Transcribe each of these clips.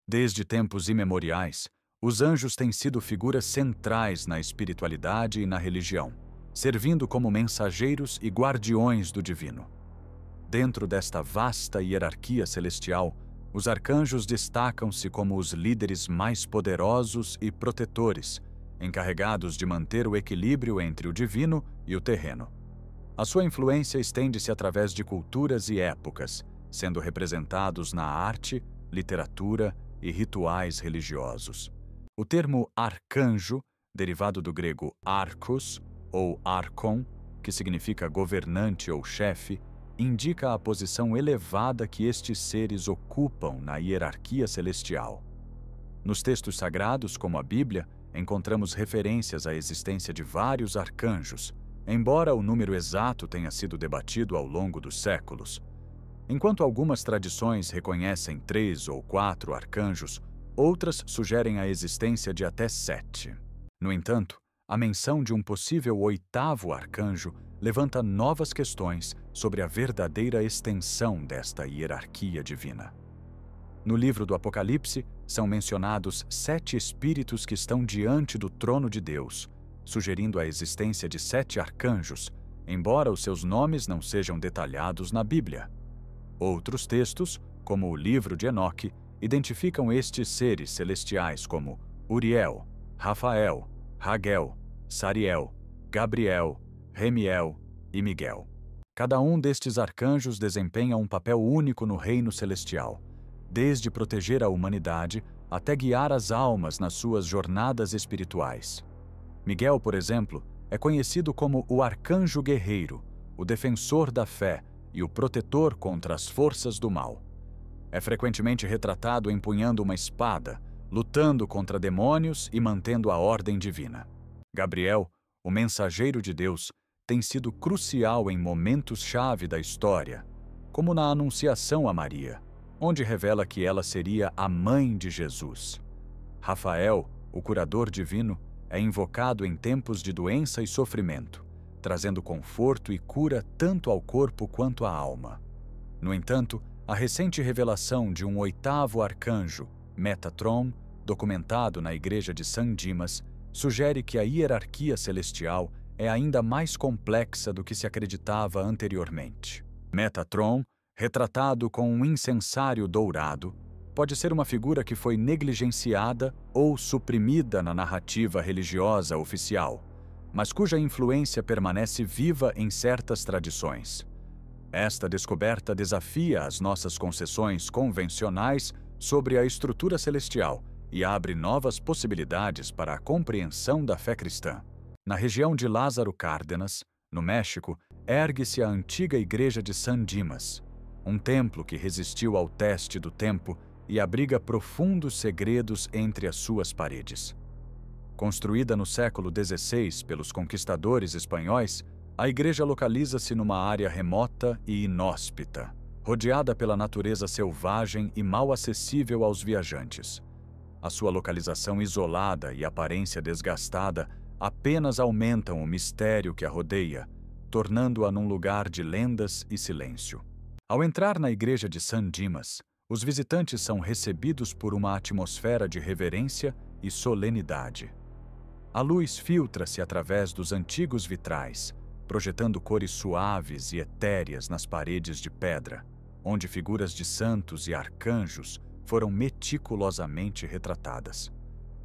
Desde tempos imemoriais, os anjos têm sido figuras centrais na espiritualidade e na religião, servindo como mensageiros e guardiões do divino. Dentro desta vasta hierarquia celestial, os arcanjos destacam-se como os líderes mais poderosos e protetores, encarregados de manter o equilíbrio entre o divino e o terreno. A sua influência estende-se através de culturas e épocas, sendo representados na arte, literatura e rituais religiosos. O termo arcanjo, derivado do grego arcos ou archon, que significa governante ou chefe, indica a posição elevada que estes seres ocupam na hierarquia celestial. Nos textos sagrados, como a Bíblia, encontramos referências à existência de vários arcanjos, embora o número exato tenha sido debatido ao longo dos séculos. Enquanto algumas tradições reconhecem 3 ou 4 arcanjos, outras sugerem a existência de até 7. No entanto, a menção de um possível 8º arcanjo levanta novas questões sobre a verdadeira extensão desta hierarquia divina. No livro do Apocalipse, são mencionados 7 espíritos que estão diante do trono de Deus, sugerindo a existência de 7 arcanjos, embora os seus nomes não sejam detalhados na Bíblia. Outros textos, como o livro de Enoque, identificam estes seres celestiais como Uriel, Rafael, Raguel, Sariel, Gabriel, Remiel e Miguel. Cada um destes arcanjos desempenha um papel único no reino celestial, desde proteger a humanidade até guiar as almas nas suas jornadas espirituais. Miguel, por exemplo, é conhecido como o arcanjo guerreiro, o defensor da fé e o protetor contra as forças do mal. É frequentemente retratado empunhando uma espada, lutando contra demônios e mantendo a ordem divina. Gabriel, o mensageiro de Deus, tem sido crucial em momentos-chave da história, como na Anunciação a Maria, onde revela que ela seria a mãe de Jesus. Rafael, o curador divino, é invocado em tempos de doença e sofrimento, trazendo conforto e cura tanto ao corpo quanto à alma. No entanto, a recente revelação de um 8º arcanjo, Metatron, documentado na igreja de San Dimas, sugere que a hierarquia celestial é ainda mais complexa do que se acreditava anteriormente. Metatron, retratado com um incensário dourado, pode ser uma figura que foi negligenciada ou suprimida na narrativa religiosa oficial, mas cuja influência permanece viva em certas tradições. Esta descoberta desafia as nossas concessões convencionais sobre a estrutura celestial e abre novas possibilidades para a compreensão da fé cristã. Na região de Lázaro Cárdenas, no México, ergue-se a antiga igreja de San Dimas, um templo que resistiu ao teste do tempo e abriga profundos segredos entre as suas paredes. Construída no século XVI pelos conquistadores espanhóis, a igreja localiza-se numa área remota e inóspita, rodeada pela natureza selvagem e mal acessível aos viajantes. A sua localização isolada e aparência desgastada apenas aumentam o mistério que a rodeia, tornando-a num lugar de lendas e silêncio. Ao entrar na igreja de San Dimas, os visitantes são recebidos por uma atmosfera de reverência e solenidade. A luz filtra-se através dos antigos vitrais, projetando cores suaves e etéreas nas paredes de pedra, onde figuras de santos e arcanjos foram meticulosamente retratadas.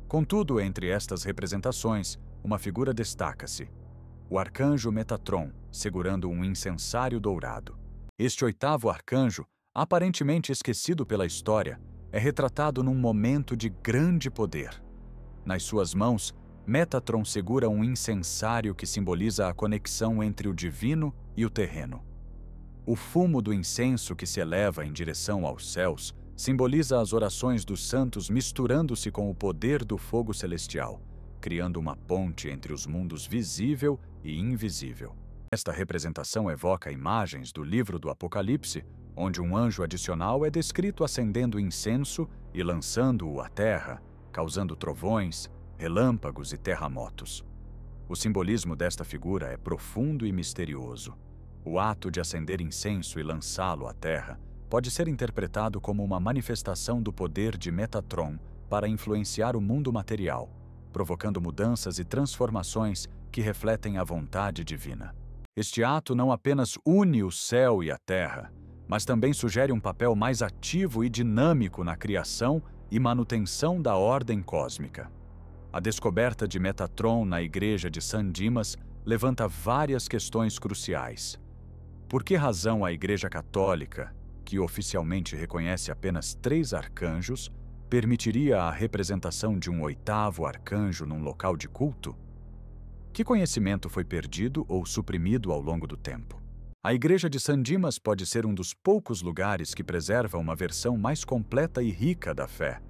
Contudo, entre estas representações, uma figura destaca-se: o arcanjo Metatron, segurando um incensário dourado. Este 8º arcanjo, aparentemente esquecido pela história, é retratado num momento de grande poder. Nas suas mãos, Metatron segura um incensário que simboliza a conexão entre o divino e o terreno. O fumo do incenso que se eleva em direção aos céus simboliza as orações dos santos misturando-se com o poder do fogo celestial, criando uma ponte entre os mundos visível e invisível. Esta representação evoca imagens do livro do Apocalipse, onde um anjo adicional é descrito acendendo incenso e lançando-o à terra, causando trovões, relâmpagos e terremotos. O simbolismo desta figura é profundo e misterioso. O ato de acender incenso e lançá-lo à terra pode ser interpretado como uma manifestação do poder de Metatron para influenciar o mundo material, provocando mudanças e transformações que refletem a vontade divina. Este ato não apenas une o céu e a terra, mas também sugere um papel mais ativo e dinâmico na criação e manutenção da ordem cósmica. A descoberta de Metatron na igreja de San Dimas levanta várias questões cruciais. Por que razão a Igreja Católica, que oficialmente reconhece apenas 3 arcanjos, permitiria a representação de um 8º arcanjo num local de culto? Que conhecimento foi perdido ou suprimido ao longo do tempo? A Igreja de San Dimas pode ser um dos poucos lugares que preserva uma versão mais completa e rica da fé,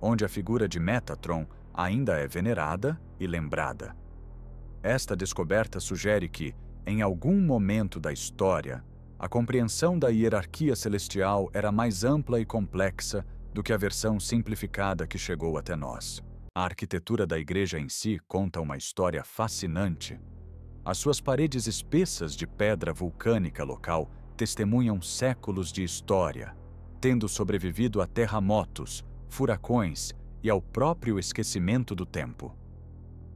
onde a figura de Metatron ainda é venerada e lembrada. Esta descoberta sugere que, em algum momento da história, a compreensão da hierarquia celestial era mais ampla e complexa do que a versão simplificada que chegou até nós. A arquitetura da igreja em si conta uma história fascinante. As suas paredes espessas de pedra vulcânica local testemunham séculos de história, tendo sobrevivido a terremotos, furacões e ao próprio esquecimento do tempo.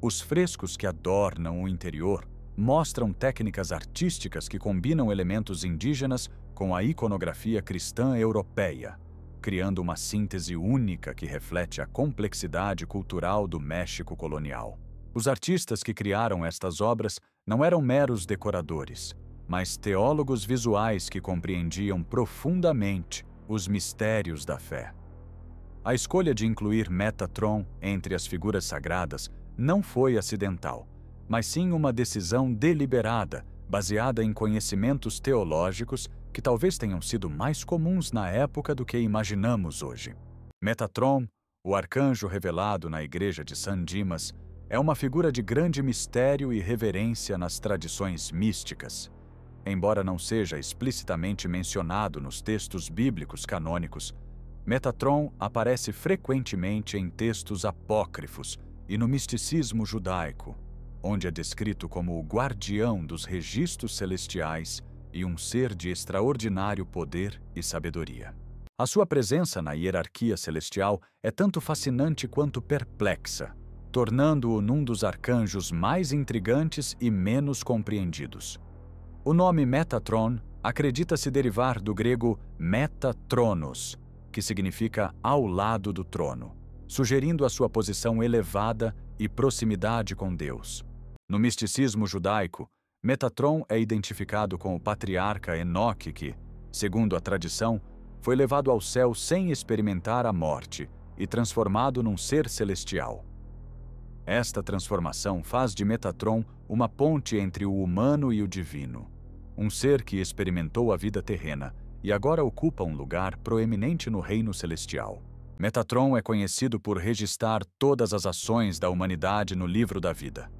Os frescos que adornam o interior mostram técnicas artísticas que combinam elementos indígenas com a iconografia cristã europeia, criando uma síntese única que reflete a complexidade cultural do México colonial. Os artistas que criaram estas obras não eram meros decoradores, mas teólogos visuais que compreendiam profundamente os mistérios da fé. A escolha de incluir Metatron entre as figuras sagradas não foi acidental, mas sim uma decisão deliberada, baseada em conhecimentos teológicos que talvez tenham sido mais comuns na época do que imaginamos hoje. Metatron, o arcanjo revelado na igreja de San Dimas, é uma figura de grande mistério e reverência nas tradições místicas. Embora não seja explicitamente mencionado nos textos bíblicos canônicos, Metatron aparece frequentemente em textos apócrifos e no misticismo judaico, onde é descrito como o guardião dos registros celestiais e um ser de extraordinário poder e sabedoria. A sua presença na hierarquia celestial é tanto fascinante quanto perplexa, tornando-o num dos arcanjos mais intrigantes e menos compreendidos. O nome Metatron acredita-se derivar do grego metatronos, que significa ao lado do trono, sugerindo a sua posição elevada e proximidade com Deus. No misticismo judaico, Metatron é identificado com o patriarca Enoque que, segundo a tradição, foi levado ao céu sem experimentar a morte e transformado num ser celestial. Esta transformação faz de Metatron uma ponte entre o humano e o divino, um ser que experimentou a vida terrena e agora ocupa um lugar proeminente no reino celestial. Metatron é conhecido por registrar todas as ações da humanidade no livro da vida.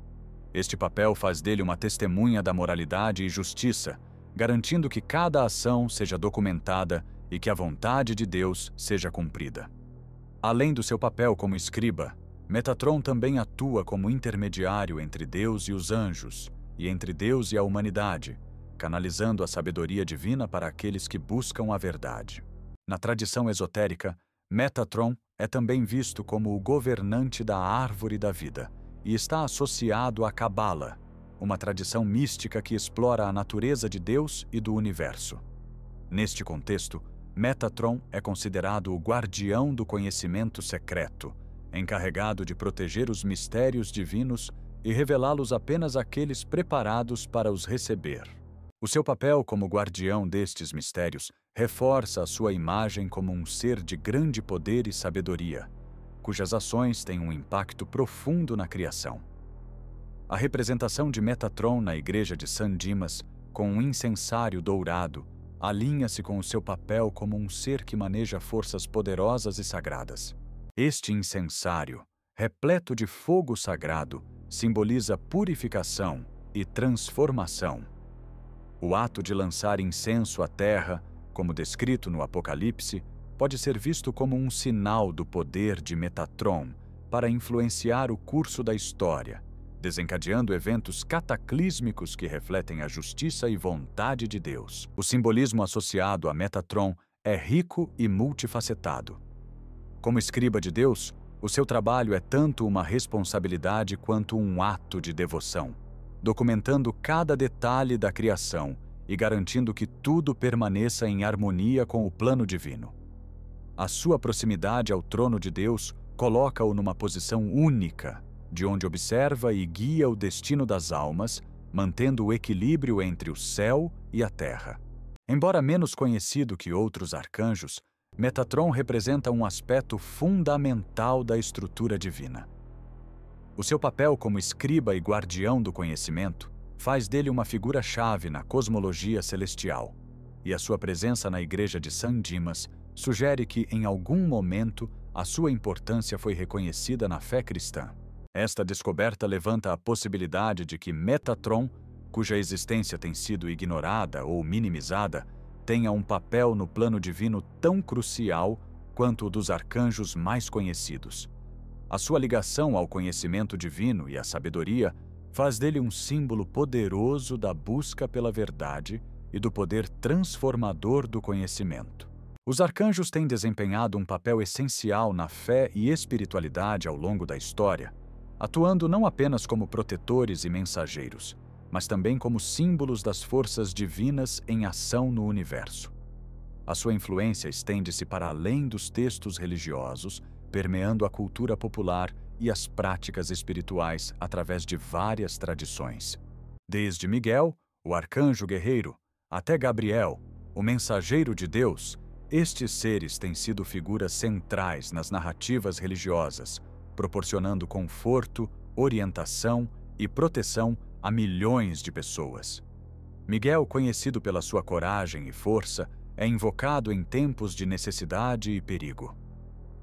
Este papel faz dele uma testemunha da moralidade e justiça, garantindo que cada ação seja documentada e que a vontade de Deus seja cumprida. Além do seu papel como escriba, Metatron também atua como intermediário entre Deus e os anjos, e entre Deus e a humanidade, canalizando a sabedoria divina para aqueles que buscam a verdade. Na tradição esotérica, Metatron é também visto como o governante da árvore da vida e está associado à Cabala, uma tradição mística que explora a natureza de Deus e do universo. Neste contexto, Metatron é considerado o guardião do conhecimento secreto, encarregado de proteger os mistérios divinos e revelá-los apenas àqueles preparados para os receber. O seu papel como guardião destes mistérios reforça a sua imagem como um ser de grande poder e sabedoria, cujas ações têm um impacto profundo na criação. A representação de Metatron na igreja de San Dimas, com um incensário dourado, alinha-se com o seu papel como um ser que maneja forças poderosas e sagradas. Este incensário, repleto de fogo sagrado, simboliza purificação e transformação. O ato de lançar incenso à terra, como descrito no Apocalipse, pode ser visto como um sinal do poder de Metatron para influenciar o curso da história, desencadeando eventos cataclísmicos que refletem a justiça e vontade de Deus. O simbolismo associado a Metatron é rico e multifacetado. Como escriba de Deus, o seu trabalho é tanto uma responsabilidade quanto um ato de devoção, documentando cada detalhe da criação e garantindo que tudo permaneça em harmonia com o plano divino. A sua proximidade ao trono de Deus coloca-o numa posição única, de onde observa e guia o destino das almas, mantendo o equilíbrio entre o céu e a terra. Embora menos conhecido que outros arcanjos, Metatron representa um aspecto fundamental da estrutura divina. O seu papel como escriba e guardião do conhecimento faz dele uma figura-chave na cosmologia celestial, e a sua presença na igreja de San Dimas sugere que, em algum momento, a sua importância foi reconhecida na fé cristã. Esta descoberta levanta a possibilidade de que Metatron, cuja existência tem sido ignorada ou minimizada, tenha um papel no plano divino tão crucial quanto o dos arcanjos mais conhecidos. A sua ligação ao conhecimento divino e à sabedoria faz dele um símbolo poderoso da busca pela verdade e do poder transformador do conhecimento. Os arcanjos têm desempenhado um papel essencial na fé e espiritualidade ao longo da história, atuando não apenas como protetores e mensageiros, mas também como símbolos das forças divinas em ação no universo. A sua influência estende-se para além dos textos religiosos, permeando a cultura popular e as práticas espirituais através de várias tradições. Desde Miguel, o arcanjo guerreiro, até Gabriel, o mensageiro de Deus, estes seres têm sido figuras centrais nas narrativas religiosas, proporcionando conforto, orientação e proteção a milhões de pessoas. Miguel, conhecido pela sua coragem e força, é invocado em tempos de necessidade e perigo.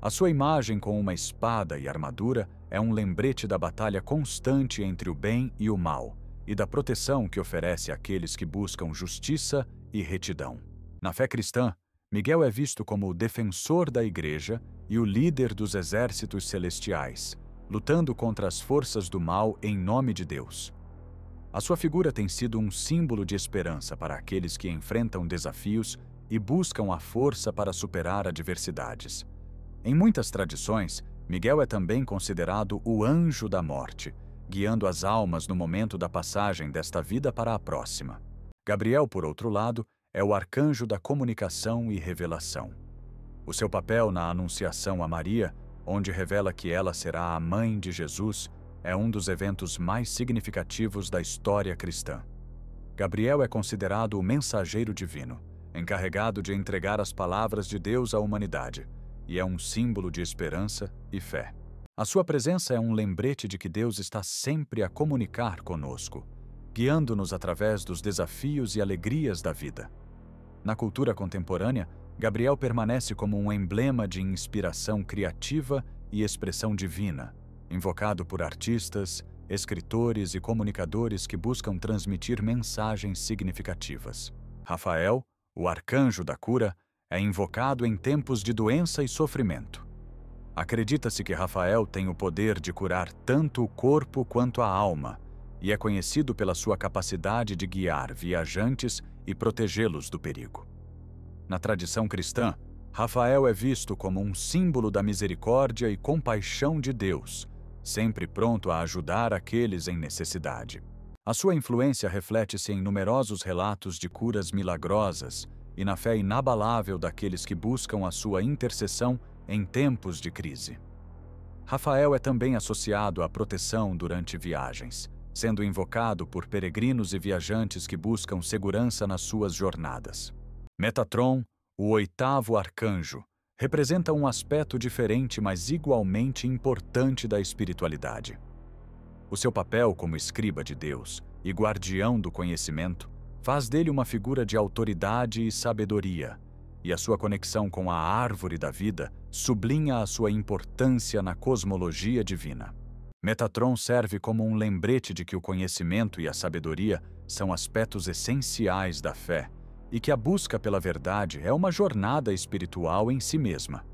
A sua imagem com uma espada e armadura é um lembrete da batalha constante entre o bem e o mal, e da proteção que oferece àqueles que buscam justiça e retidão. Na fé cristã, Miguel é visto como o defensor da Igreja e o líder dos exércitos celestiais, lutando contra as forças do mal em nome de Deus. A sua figura tem sido um símbolo de esperança para aqueles que enfrentam desafios e buscam a força para superar adversidades. Em muitas tradições, Miguel é também considerado o anjo da morte, guiando as almas no momento da passagem desta vida para a próxima. Gabriel, por outro lado, é o arcanjo da comunicação e revelação. O seu papel na anunciação a Maria, onde revela que ela será a mãe de Jesus, é um dos eventos mais significativos da história cristã. Gabriel é considerado o mensageiro divino, encarregado de entregar as palavras de Deus à humanidade, e é um símbolo de esperança e fé. A sua presença é um lembrete de que Deus está sempre a comunicar conosco, guiando-nos através dos desafios e alegrias da vida. Na cultura contemporânea, Gabriel permanece como um emblema de inspiração criativa e expressão divina, invocado por artistas, escritores e comunicadores que buscam transmitir mensagens significativas. Rafael, o arcanjo da cura, é invocado em tempos de doença e sofrimento. Acredita-se que Rafael tem o poder de curar tanto o corpo quanto a alma, e é conhecido pela sua capacidade de guiar viajantes e protegê-los do perigo. Na tradição cristã, Rafael é visto como um símbolo da misericórdia e compaixão de Deus, sempre pronto a ajudar aqueles em necessidade. A sua influência reflete-se em numerosos relatos de curas milagrosas e na fé inabalável daqueles que buscam a sua intercessão em tempos de crise. Rafael é também associado à proteção durante viagens, sendo invocado por peregrinos e viajantes que buscam segurança nas suas jornadas. Metatron, o oitavo arcanjo, representa um aspecto diferente, mas igualmente importante da espiritualidade. O seu papel como escriba de Deus e guardião do conhecimento faz dele uma figura de autoridade e sabedoria, e a sua conexão com a árvore da vida sublinha a sua importância na cosmologia divina. Metatron serve como um lembrete de que o conhecimento e a sabedoria são aspectos essenciais da fé, e que a busca pela verdade é uma jornada espiritual em si mesma.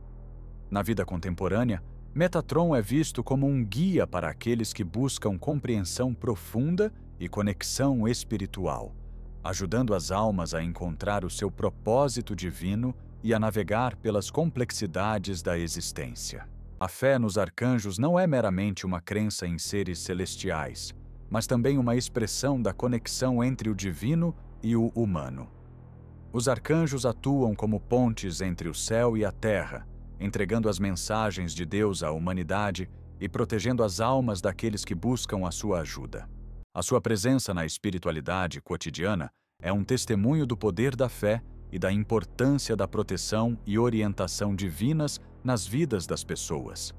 Na vida contemporânea, Metatron é visto como um guia para aqueles que buscam compreensão profunda e conexão espiritual, ajudando as almas a encontrar o seu propósito divino e a navegar pelas complexidades da existência. A fé nos arcanjos não é meramente uma crença em seres celestiais, mas também uma expressão da conexão entre o divino e o humano. Os arcanjos atuam como pontes entre o céu e a terra, entregando as mensagens de Deus à humanidade e protegendo as almas daqueles que buscam a sua ajuda. A sua presença na espiritualidade cotidiana é um testemunho do poder da fé e da importância da proteção e orientação divinas nas vidas das pessoas.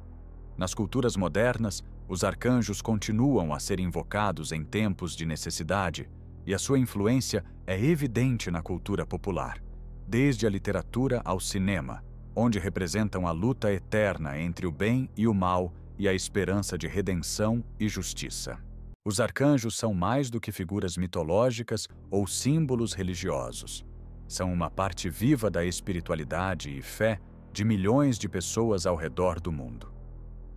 Nas culturas modernas, os arcanjos continuam a ser invocados em tempos de necessidade, e a sua influência é evidente na cultura popular, desde a literatura ao cinema, onde representam a luta eterna entre o bem e o mal e a esperança de redenção e justiça. Os arcanjos são mais do que figuras mitológicas ou símbolos religiosos. São uma parte viva da espiritualidade e fé de milhões de pessoas ao redor do mundo.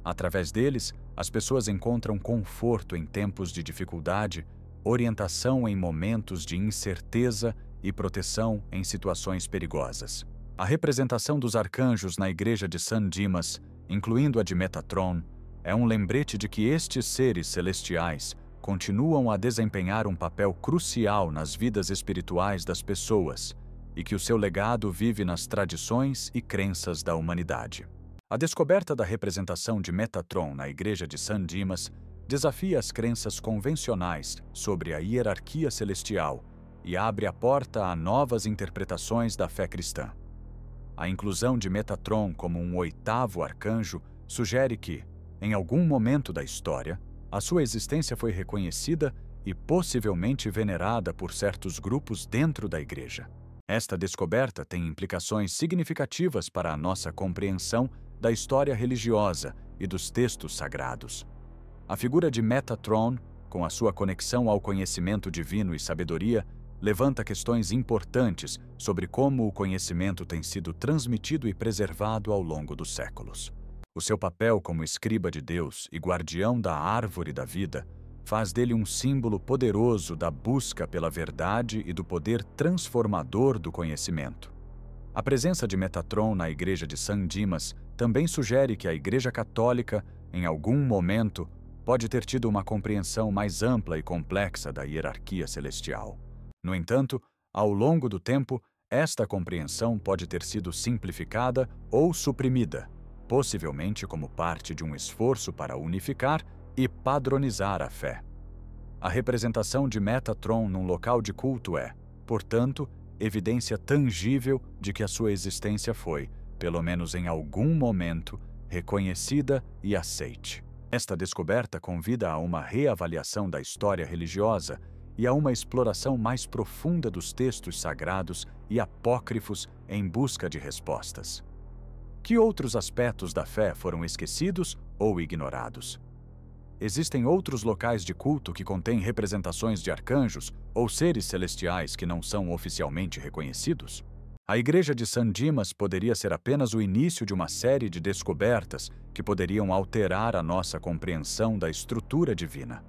Através deles, as pessoas encontram conforto em tempos de dificuldade, orientação em momentos de incerteza e proteção em situações perigosas. A representação dos arcanjos na igreja de San Dimas, incluindo a de Metatron, é um lembrete de que estes seres celestiais continuam a desempenhar um papel crucial nas vidas espirituais das pessoas e que o seu legado vive nas tradições e crenças da humanidade. A descoberta da representação de Metatron na igreja de San Dimas desafia as crenças convencionais sobre a hierarquia celestial e abre a porta a novas interpretações da fé cristã. A inclusão de Metatron como um oitavo arcanjo sugere que, em algum momento da história, a sua existência foi reconhecida e possivelmente venerada por certos grupos dentro da igreja. Esta descoberta tem implicações significativas para a nossa compreensão da história religiosa e dos textos sagrados. A figura de Metatron, com a sua conexão ao conhecimento divino e sabedoria, levanta questões importantes sobre como o conhecimento tem sido transmitido e preservado ao longo dos séculos. O seu papel como escriba de Deus e guardião da árvore da vida faz dele um símbolo poderoso da busca pela verdade e do poder transformador do conhecimento. A presença de Metatron na igreja de San Dimas também sugere que a Igreja Católica, em algum momento, pode ter tido uma compreensão mais ampla e complexa da hierarquia celestial. No entanto, ao longo do tempo, esta compreensão pode ter sido simplificada ou suprimida, possivelmente como parte de um esforço para unificar e padronizar a fé. A representação de Metatron num local de culto é, portanto, evidência tangível de que a sua existência foi, pelo menos em algum momento, reconhecida e aceite. Esta descoberta convida a uma reavaliação da história religiosa e a uma exploração mais profunda dos textos sagrados e apócrifos em busca de respostas. Que outros aspectos da fé foram esquecidos ou ignorados? Existem outros locais de culto que contêm representações de arcanjos ou seres celestiais que não são oficialmente reconhecidos? A igreja de San Dimas poderia ser apenas o início de uma série de descobertas que poderiam alterar a nossa compreensão da estrutura divina.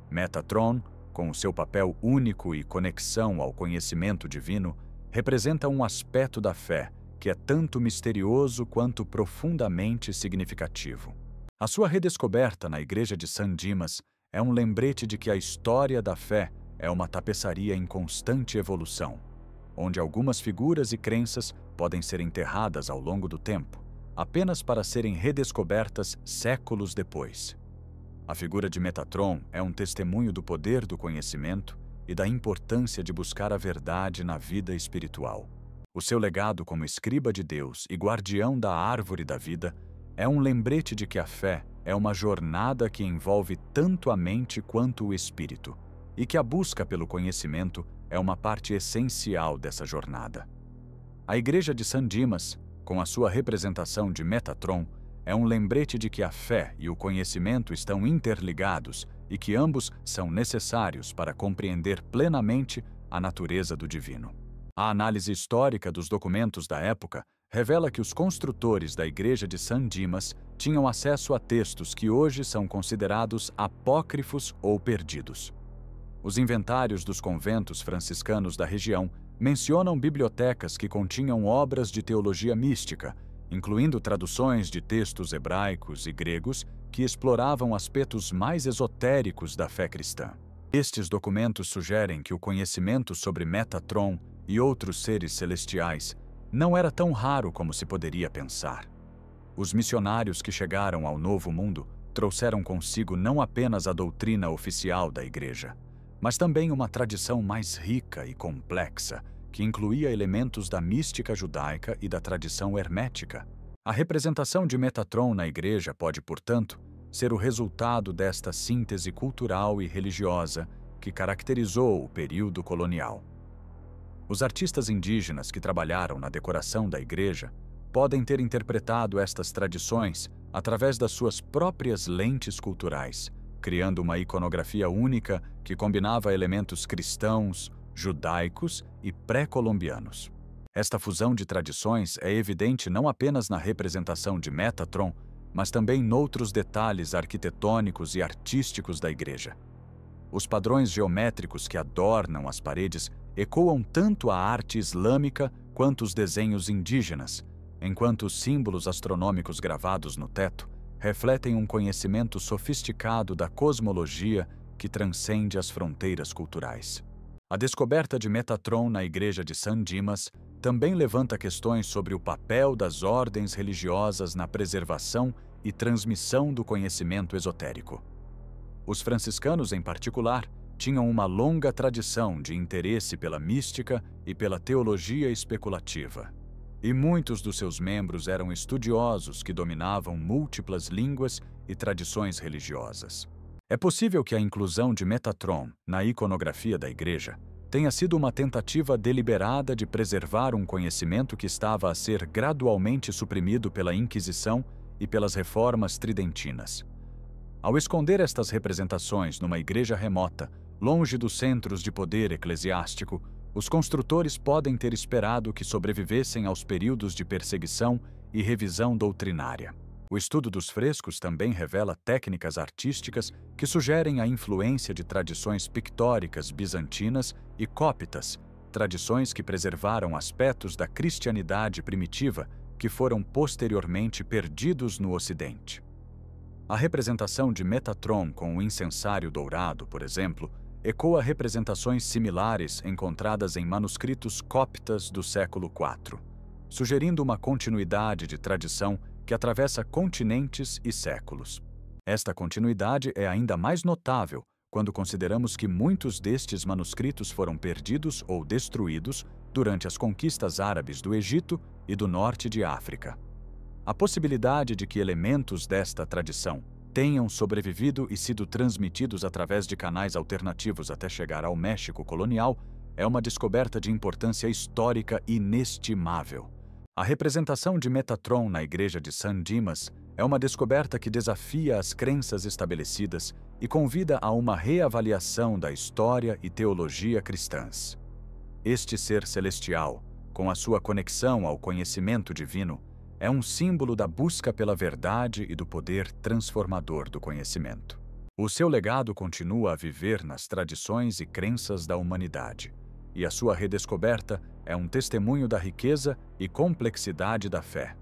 Metatron, com o seu papel único e conexão ao conhecimento divino, representa um aspecto da fé que é tanto misterioso quanto profundamente significativo. A sua redescoberta na igreja de San Dimas é um lembrete de que a história da fé é uma tapeçaria em constante evolução, onde algumas figuras e crenças podem ser enterradas ao longo do tempo, apenas para serem redescobertas séculos depois. A figura de Metatron é um testemunho do poder do conhecimento e da importância de buscar a verdade na vida espiritual. O seu legado como escriba de Deus e guardião da árvore da vida é um lembrete de que a fé é uma jornada que envolve tanto a mente quanto o espírito, e que a busca pelo conhecimento é uma parte essencial dessa jornada. A igreja de San Dimas, com a sua representação de Metatron, é um lembrete de que a fé e o conhecimento estão interligados e que ambos são necessários para compreender plenamente a natureza do divino. A análise histórica dos documentos da época revela que os construtores da igreja de San Dimas tinham acesso a textos que hoje são considerados apócrifos ou perdidos. Os inventários dos conventos franciscanos da região mencionam bibliotecas que continham obras de teologia mística, incluindo traduções de textos hebraicos e gregos que exploravam aspectos mais esotéricos da fé cristã. Estes documentos sugerem que o conhecimento sobre Metatron e outros seres celestiais não era tão raro como se poderia pensar. Os missionários que chegaram ao Novo Mundo trouxeram consigo não apenas a doutrina oficial da Igreja, mas também uma tradição mais rica e complexa, que incluía elementos da mística judaica e da tradição hermética. A representação de Metatron na Igreja pode, portanto, ser o resultado desta síntese cultural e religiosa que caracterizou o período colonial. Os artistas indígenas que trabalharam na decoração da Igreja podem ter interpretado estas tradições através das suas próprias lentes culturais, criando uma iconografia única que combinava elementos cristãos, judaicos e pré-colombianos. Esta fusão de tradições é evidente não apenas na representação de Metatron, mas também noutros detalhes arquitetônicos e artísticos da Igreja. Os padrões geométricos que adornam as paredes ecoam tanto a arte islâmica quanto os desenhos indígenas, enquanto os símbolos astronômicos gravados no teto refletem um conhecimento sofisticado da cosmologia que transcende as fronteiras culturais. A descoberta de Metatron na Igreja de San Dimas também levanta questões sobre o papel das ordens religiosas na preservação e transmissão do conhecimento esotérico. Os franciscanos, em particular, tinham uma longa tradição de interesse pela mística e pela teologia especulativa. E muitos dos seus membros eram estudiosos que dominavam múltiplas línguas e tradições religiosas. É possível que a inclusão de Metatron na iconografia da Igreja tenha sido uma tentativa deliberada de preservar um conhecimento que estava a ser gradualmente suprimido pela Inquisição e pelas reformas tridentinas. Ao esconder estas representações numa igreja remota, longe dos centros de poder eclesiástico, os construtores podem ter esperado que sobrevivessem aos períodos de perseguição e revisão doutrinária. O estudo dos frescos também revela técnicas artísticas que sugerem a influência de tradições pictóricas bizantinas e cóptas, tradições que preservaram aspectos da cristianidade primitiva que foram posteriormente perdidos no Ocidente. A representação de Metatron com o incensário dourado, por exemplo, ecoa representações similares encontradas em manuscritos cóptas do século IV, sugerindo uma continuidade de tradição que atravessa continentes e séculos. Esta continuidade é ainda mais notável quando consideramos que muitos destes manuscritos foram perdidos ou destruídos durante as conquistas árabes do Egito e do norte de África. A possibilidade de que elementos desta tradição tenham sobrevivido e sido transmitidos através de canais alternativos até chegar ao México colonial é uma descoberta de importância histórica inestimável. A representação de Metatron na Igreja de San Dimas é uma descoberta que desafia as crenças estabelecidas e convida a uma reavaliação da história e teologia cristãs. Este ser celestial, com a sua conexão ao conhecimento divino, é um símbolo da busca pela verdade e do poder transformador do conhecimento. O seu legado continua a viver nas tradições e crenças da humanidade, e a sua redescoberta é um testemunho da riqueza e complexidade da fé.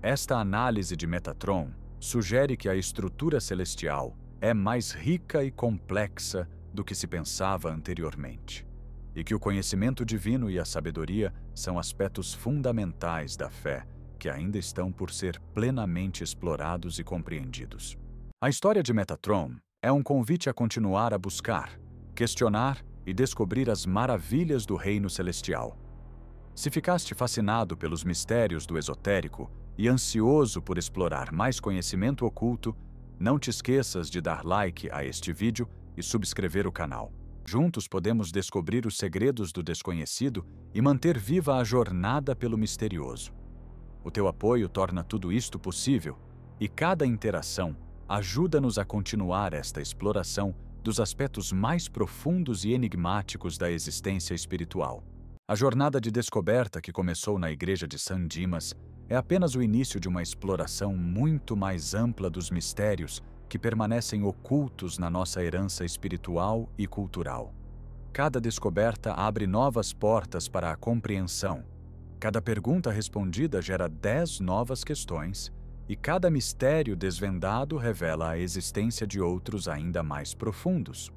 Esta análise de Metatron sugere que a estrutura celestial é mais rica e complexa do que se pensava anteriormente, e que o conhecimento divino e a sabedoria são aspectos fundamentais da fé que ainda estão por ser plenamente explorados e compreendidos. A história de Metatron é um convite a continuar a buscar, questionar e descobrir as maravilhas do reino celestial. Se ficaste fascinado pelos mistérios do esotérico e ansioso por explorar mais conhecimento oculto, não te esqueças de dar like a este vídeo e subscrever o canal. Juntos podemos descobrir os segredos do desconhecido e manter viva a jornada pelo misterioso. O teu apoio torna tudo isto possível, e cada interação ajuda-nos a continuar esta exploração dos aspectos mais profundos e enigmáticos da existência espiritual. A jornada de descoberta que começou na Igreja de San Dimas é apenas o início de uma exploração muito mais ampla dos mistérios que permanecem ocultos na nossa herança espiritual e cultural. Cada descoberta abre novas portas para a compreensão. Cada pergunta respondida gera 10 novas questões, e cada mistério desvendado revela a existência de outros ainda mais profundos.